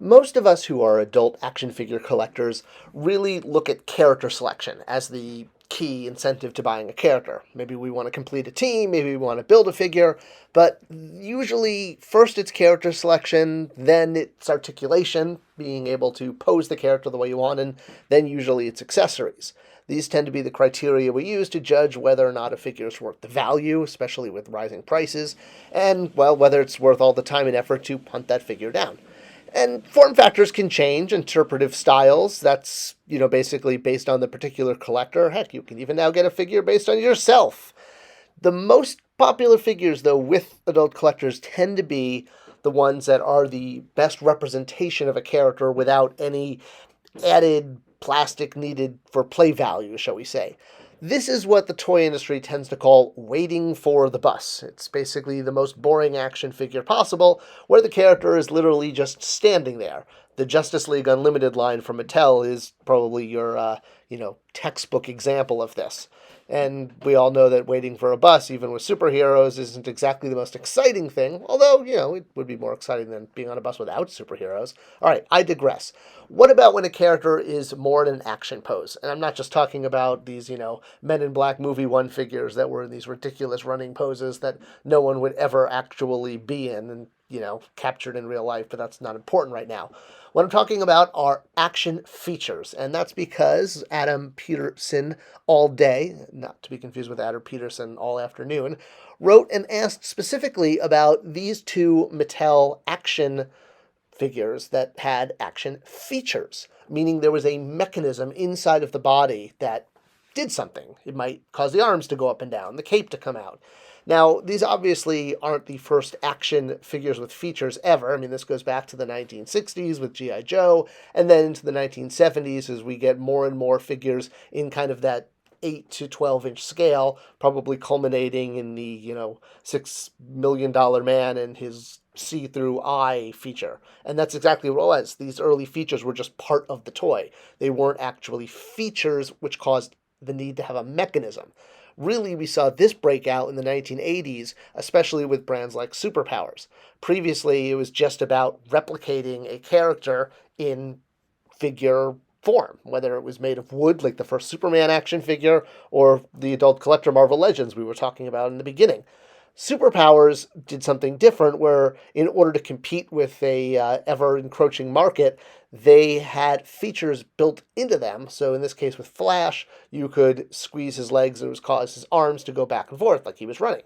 Most of us who are adult action figure collectors really look at character selection as the key incentive to buying a character. Maybe we want to complete a team, maybe we want to build a figure, but usually first it's character selection, then it's articulation, being able to pose the character the way you want, and then usually it's accessories. These tend to be the criteria we use to judge whether or not a figure is worth the value, especially with rising prices, and, well, whether it's worth all the time and effort to hunt that figure down. And form factors can change, interpretive styles. That's, basically based on the particular collector. Heck, you can even now get a figure based on yourself. The most popular figures, though, with adult collectors tend to be the ones that are the best representation of a character without any added plastic needed for play value, shall we say. This is what the toy industry tends to call waiting for the bus. It's basically the most boring action figure possible, where the character is literally just standing there. The Justice League Unlimited line from Mattel is probably your, textbook example of this. And we all know that waiting for a bus, even with superheroes, isn't exactly the most exciting thing, although, it would be more exciting than being on a bus without superheroes. All right, I digress. What about when a character is more in an action pose? And I'm not just talking about these, Men in Black movie one figures that were in these ridiculous running poses that no one would ever actually be in and, captured in real life, but that's not important right now. What I'm talking about are action features, and that's because Adam Peterson all day, not to be confused with Adam Peterson all afternoon, wrote and asked specifically about these two Mattel action figures that had action features, meaning there was a mechanism inside of the body that did something. It might cause the arms to go up and down, the cape to come out. Now, these obviously aren't the first action figures with features ever. I mean, this goes back to the 1960s with G.I. Joe, and then into the 1970s as we get more and more figures in kind of that 8 to 12-inch scale, probably culminating in the, $6 million man and his see-through eye feature. And that's exactly what it was. These early features were just part of the toy. They weren't actually features which caused the need to have a mechanism. Really, we saw this breakout in the 1980s, especially with brands like Superpowers. Previously, it was just about replicating a character in figure form, whether it was made of wood, like the first Superman action figure, or the adult collector Marvel Legends we were talking about in the beginning. Superpowers did something different where, in order to compete with a ever-encroaching market, they had features built into them. So in this case with Flash, you could squeeze his legs and it would cause his arms to go back and forth like he was running.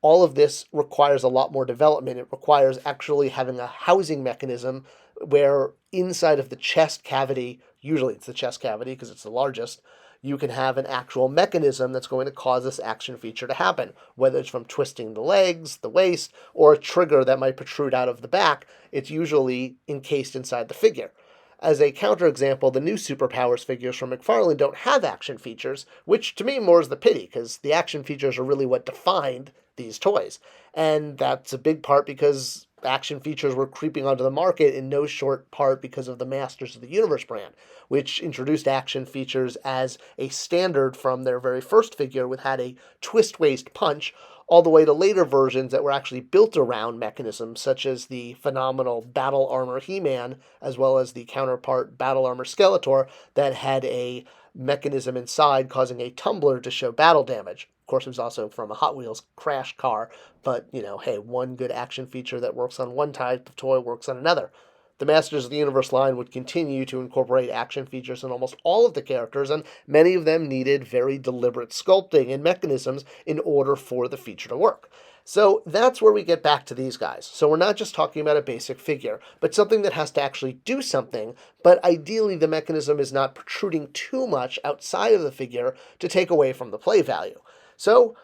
All of this requires a lot more development. It requires actually having a housing mechanism where inside of the chest cavity, usually it's the chest cavity because it's the largest, you can have an actual mechanism that's going to cause this action feature to happen, whether it's from twisting the legs, the waist, or a trigger that might protrude out of the back. It's usually encased inside the figure. As a counterexample, the new Superpowers figures from McFarlane don't have action features, which to me more is the pity, because the action features are really what defined these toys. And that's a big part because action features were creeping onto the market in no short part because of the Masters of the Universe brand, which introduced action features as a standard from their very first figure, which had a twist waist punch, all the way to later versions that were actually built around mechanisms such as the phenomenal Battle Armor He-Man, as well as the counterpart Battle Armor Skeletor that had a mechanism inside causing a tumbler to show battle damage. Of course, it was also from a Hot Wheels crash car, but, hey, one good action feature that works on one type of toy works on another. The Masters of the Universe line would continue to incorporate action features in almost all of the characters, and many of them needed very deliberate sculpting and mechanisms in order for the feature to work. So that's where we get back to these guys. So we're not just talking about a basic figure, but something that has to actually do something, but ideally the mechanism is not protruding too much outside of the figure to take away from the play value. So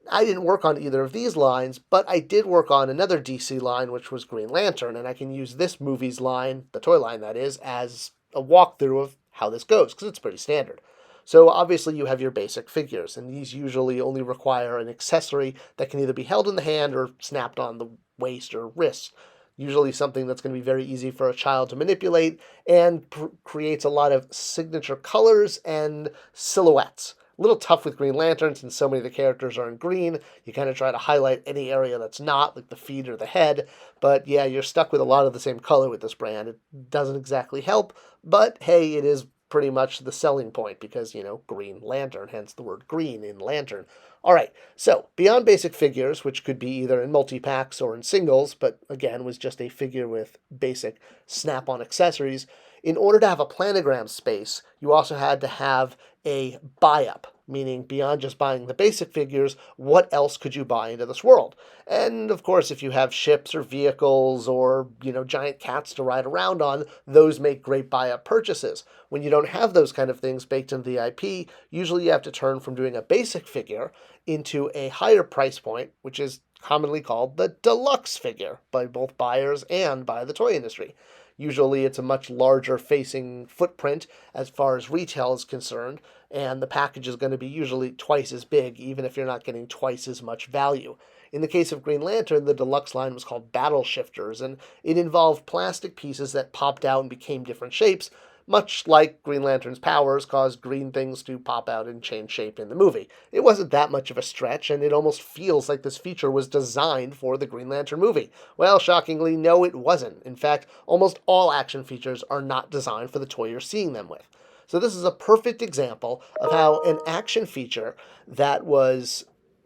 I didn't work on either of these lines, but I did work on another DC line, which was Green Lantern, and I can use this movie's line, the toy line that is, as a walkthrough of how this goes, because it's pretty standard. So obviously you have your basic figures, and these usually only require an accessory that can either be held in the hand or snapped on the waist or wrist. Usually something that's going to be very easy for a child to manipulate and creates a lot of signature colors and silhouettes. A little tough with Green Lantern since so many of the characters are in green. You kind of try to highlight any area that's not, like the feet or the head. But yeah, you're stuck with a lot of the same color with this brand. It doesn't exactly help, but hey, it is pretty much the selling point because, Green Lantern, hence the word green in lantern. All right, so beyond basic figures, which could be either in multi-packs or in singles, but again was just a figure with basic snap-on accessories, in order to have a planogram space, you also had to have a buy-up, meaning beyond just buying the basic figures, what else could you buy into this world? And of course, if you have ships or vehicles or, giant cats to ride around on, those make great buy-up purchases. When you don't have those kind of things baked into the IP, usually you have to turn from doing a basic figure into a higher price point, which is commonly called the deluxe figure by both buyers and by the toy industry. Usually it's a much larger facing footprint as far as retail is concerned, and the package is going to be usually twice as big, even if you're not getting twice as much value. In the case of Green Lantern, the deluxe line was called Battle Shifters, and it involved plastic pieces that popped out and became different shapes, much like Green Lantern's powers caused green things to pop out and change shape in the movie. It wasn't that much of a stretch, and it almost feels like this feature was designed for the Green Lantern movie. Well, shockingly, no, it wasn't. In fact, almost all action features are not designed for the toy you're seeing them with. So this is a perfect example of how an action feature that was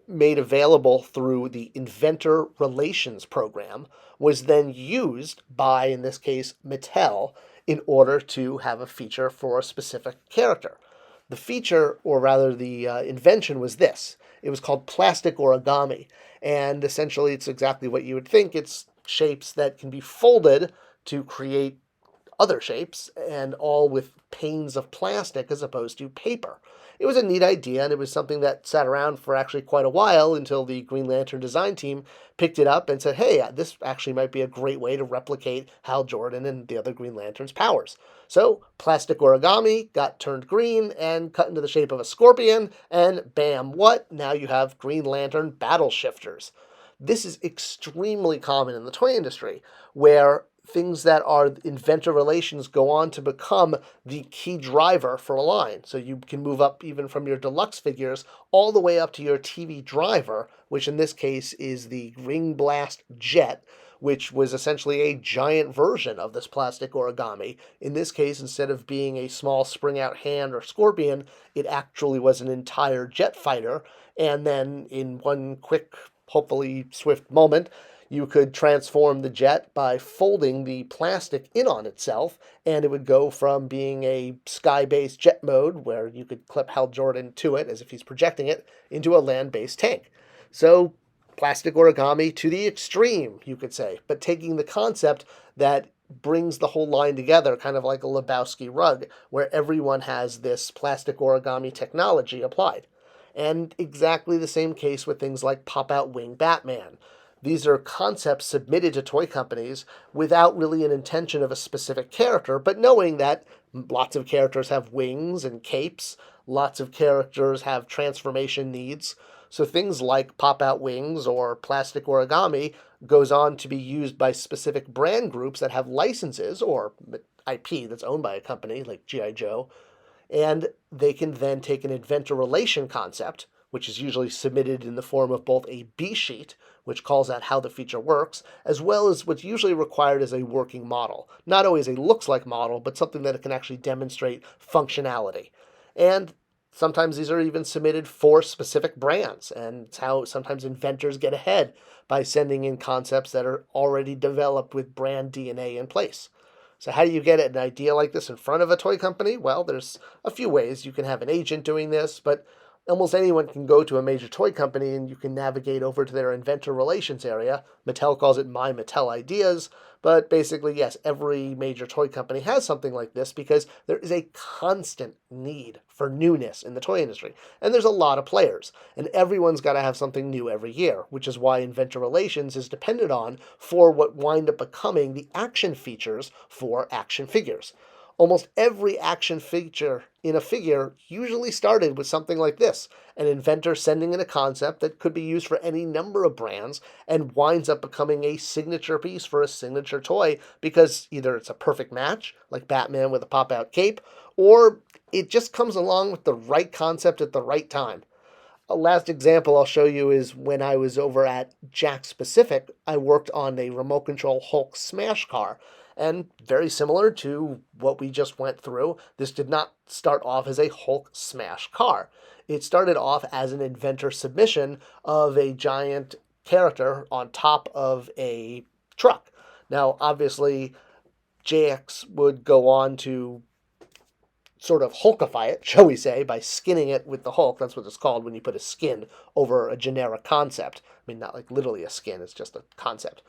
made available through the Inventor Relations program was then used by, in this case, Mattel, in order to have a feature for a specific character. The feature, or rather the invention, was this. It was called plastic origami, and essentially it's exactly what you would think. It's shapes that can be folded to create other shapes, and all with panes of plastic as opposed to paper. It was a neat idea, and it was something that sat around for actually quite a while until the Green Lantern design team picked it up and said, hey, this actually might be a great way to replicate Hal Jordan and the other Green Lantern's powers. So plastic origami got turned green and cut into the shape of a scorpion, and bam, what? Now you have Green Lantern Battle Shifters. This is extremely common in the toy industry, where things that are inventor relations go on to become the key driver for a line. So you can move up even from your deluxe figures all the way up to your TV driver, which in this case is the Ring Blast Jet, which was essentially a giant version of this plastic origami. In this case, instead of being a small spring-out hand or scorpion, it actually was an entire jet fighter. And then in one quick, hopefully swift moment, you could transform the jet by folding the plastic in on itself, and it would go from being a sky-based jet mode, where you could clip Hal Jordan to it as if he's projecting it, into a land-based tank. So, plastic origami to the extreme, you could say, but taking the concept that brings the whole line together, kind of like a Lebowski rug, where everyone has this plastic origami technology applied. And exactly the same case with things like Pop-Out Wing Batman. These are concepts submitted to toy companies without really an intention of a specific character, but knowing that lots of characters have wings and capes, lots of characters have transformation needs. So things like pop-out wings or plastic origami goes on to be used by specific brand groups that have licenses or IP that's owned by a company like G.I. Joe, and they can then take an inventor relation concept, which is usually submitted in the form of both a B-sheet, which calls out how the feature works, as well as what's usually required as a working model. Not always a looks-like model, but something that it can actually demonstrate functionality. And sometimes these are even submitted for specific brands, and it's how sometimes inventors get ahead by sending in concepts that are already developed with brand DNA in place. So how do you get an idea like this in front of a toy company? Well, there's a few ways. You can have an agent doing this, but almost anyone can go to a major toy company and you can navigate over to their inventor relations area. Mattel calls it My Mattel Ideas, but basically, yes, every major toy company has something like this because there is a constant need for newness in the toy industry. And there's a lot of players, and everyone's got to have something new every year, which is why inventor relations is dependent on for what wind up becoming the action features for action figures. Almost every action feature in a figure usually started with something like this: an inventor sending in a concept that could be used for any number of brands and winds up becoming a signature piece for a signature toy because either it's a perfect match, like Batman with a pop out cape, or it just comes along with the right concept at the right time. A last example I'll show you is when I was over at Jack's Pacific, I worked on a remote control Hulk smash car. And very similar to what we just went through, this did not start off as a Hulk smash car. It started off as an inventor submission of a giant character on top of a truck. Now, obviously, JX would go on to sort of Hulkify it, shall we say, by skinning it with the Hulk. That's what it's called when you put a skin over a generic concept. I mean, not like literally a skin, it's just a concept.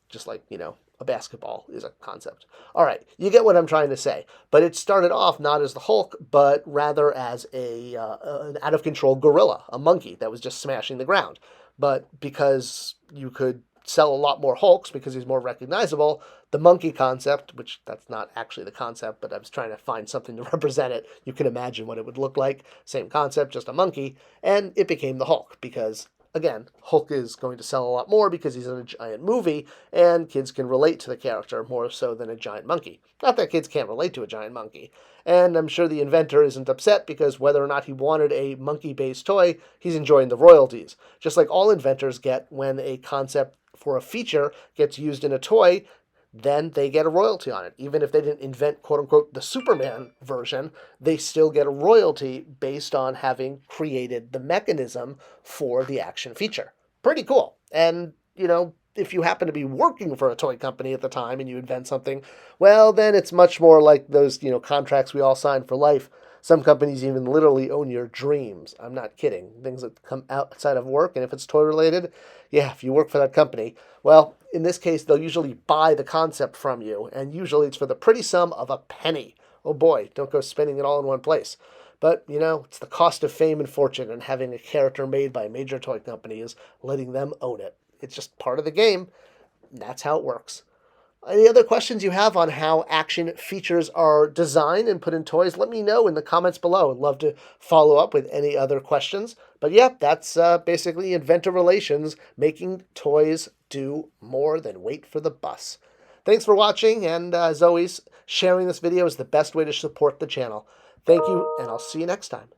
Just like, a basketball is a concept. All right, you get what I'm trying to say. But it started off not as the Hulk, but rather as an out of control gorilla, a monkey that was just smashing the ground. But because you could sell a lot more Hulks because he's more recognizable, the monkey concept, which that's not actually the concept, but I was trying to find something to represent it. You can imagine what it would look like. Same concept, just a monkey. And it became the Hulk because, again, Hulk is going to sell a lot more because he's in a giant movie, and kids can relate to the character more so than a giant monkey. Not that kids can't relate to a giant monkey. And I'm sure the inventor isn't upset because whether or not he wanted a monkey-based toy, he's enjoying the royalties. Just like all inventors get when a concept for a feature gets used in a toy, then they get a royalty on it. Even if they didn't invent, quote unquote, the Superman version, they still get a royalty based on having created the mechanism for the action feature. Pretty cool. And, if you happen to be working for a toy company at the time and you invent something, well, then it's much more like those, contracts we all sign for life. Some companies even literally own your dreams. I'm not kidding. Things that come outside of work, and if it's toy related, yeah, if you work for that company, well, in this case, they'll usually buy the concept from you, and usually it's for the pretty sum of a penny. Oh boy, don't go spending it all in one place. But, it's the cost of fame and fortune, and having a character made by a major toy company is letting them own it. It's just part of the game. And that's how it works. Any other questions you have on how action features are designed and put in toys, let me know in the comments below. I'd love to follow up with any other questions. But yeah, that's basically inventor relations, making toys do more than wait for the bus. Thanks for watching, and as always, sharing this video is the best way to support the channel. Thank you, and I'll see you next time.